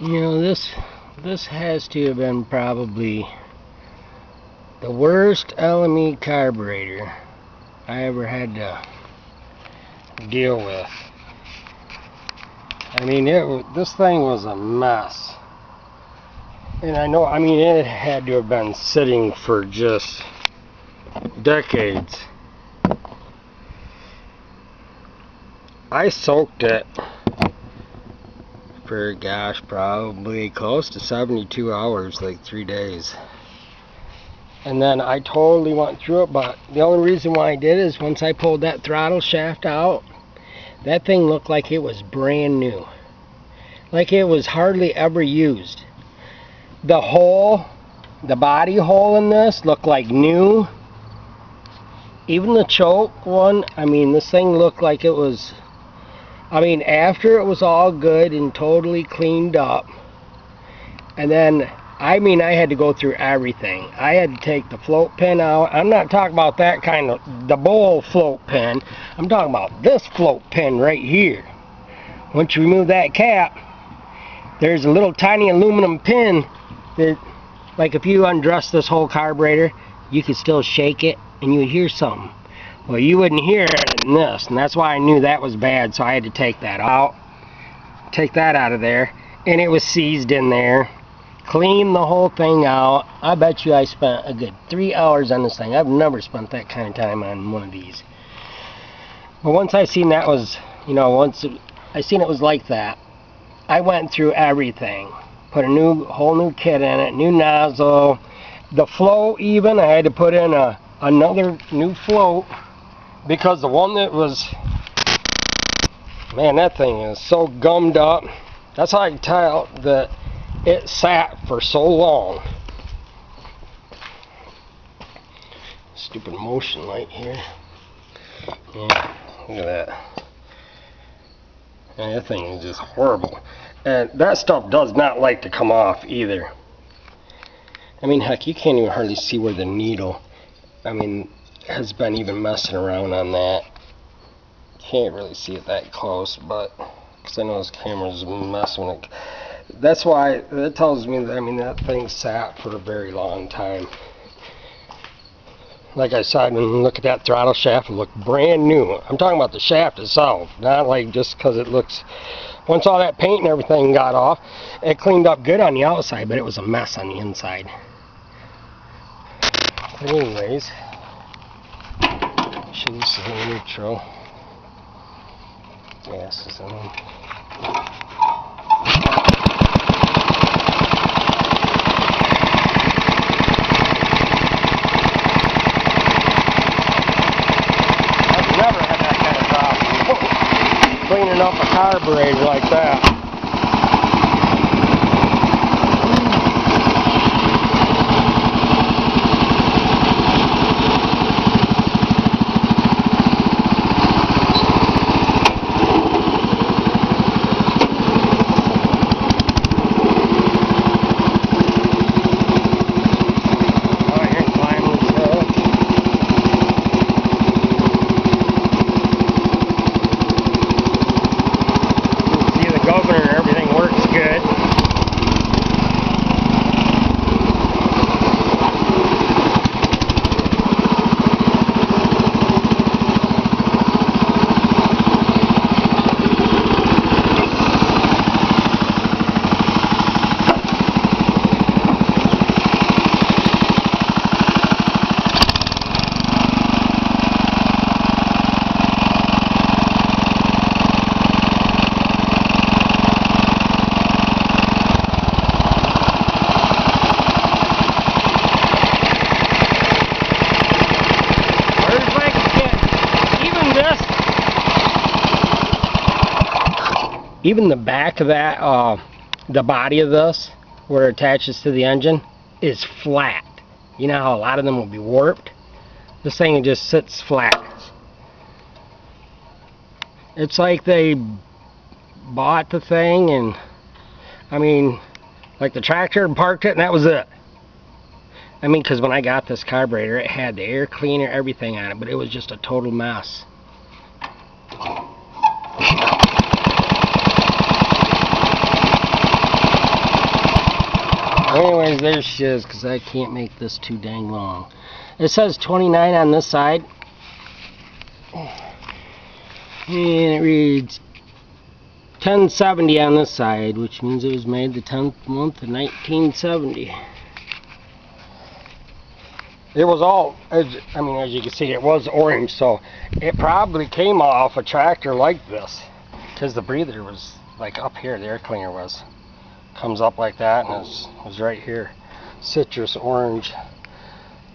You know, this has to have been probably the worst LME carburetor I ever had to deal with. I mean, this thing was a mess. And I mean, it had to have been sitting for just decades. I soaked it for, gosh, probably close to 72 hours, like 3 days. And then I totally went through it, but the only reason why I did is once I pulled that throttle shaft out, that thing looked like it was brand new. Like it was hardly ever used. The hole, the body hole in this looked like new. Even the choke one, I mean, this thing looked like it was, I mean, after it was all good and totally cleaned up, and then, I mean, I had to go through everything. I had to take the float pin out. I'm not talking about that kind of, the bowl float pin. I'm talking about this float pin right here. Once you remove that cap, there's a little tiny aluminum pin that, like if you undress this whole carburetor, you could still shake it and you would hear something. Well, you wouldn't hear it in this, and that's why I knew that was bad, so I had to take that out. Take that out of there, and it was seized in there. Clean the whole thing out. I bet you I spent a good 3 hours on this thing. I've never spent that kind of time on one of these. But once I seen that was, you know, once I seen it was like that, I went through everything. Put a whole new kit in it, new nozzle. The float even, I had to put in another new float because the one that was, man, that thing is so gummed up. That's how I can tell that it sat for so long. Stupid motion light here. Yeah, look at that. And that thing is just horrible. And that stuff does not like to come off either. I mean, heck, you can't even hardly see where the needle, I mean, has been even messing around on that. Can't really see it that close, but because I know this camera's messing with it. That's why that tells me that, I mean, that thing sat for a very long time. Like I said, when you look at that throttle shaft, it looked brand new. I'm talking about the shaft itself, not like just because it looks. Once all that paint and everything got off, it cleaned up good on the outside, but it was a mess on the inside. But anyways, this is in neutral. Gas is on. I've never had that kind of problem cleaning up a carburetor like that. Governor, everything works good. Even the back of that, the body of this, where it attaches to the engine, is flat. You know how a lot of them will be warped? This thing just sits flat. It's like they bought the thing and, I mean, like the tractor and parked it and that was it. I mean, because when I got this carburetor, it had the air cleaner, everything on it, but it was just a total mess. Anyways, there she is, because I can't make this too dang long. It says 29 on this side. And it reads 1070 on this side, which means it was made the 10th month of 1970. It was all, as you can see, it was orange, so it probably came off a tractor like this, because the breather was like up here, the air cleaner was. Comes up like that, and it was right here. Citrus orange.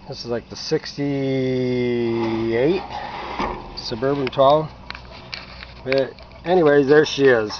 This is like the 68 Suburban 12. But anyways, there she is.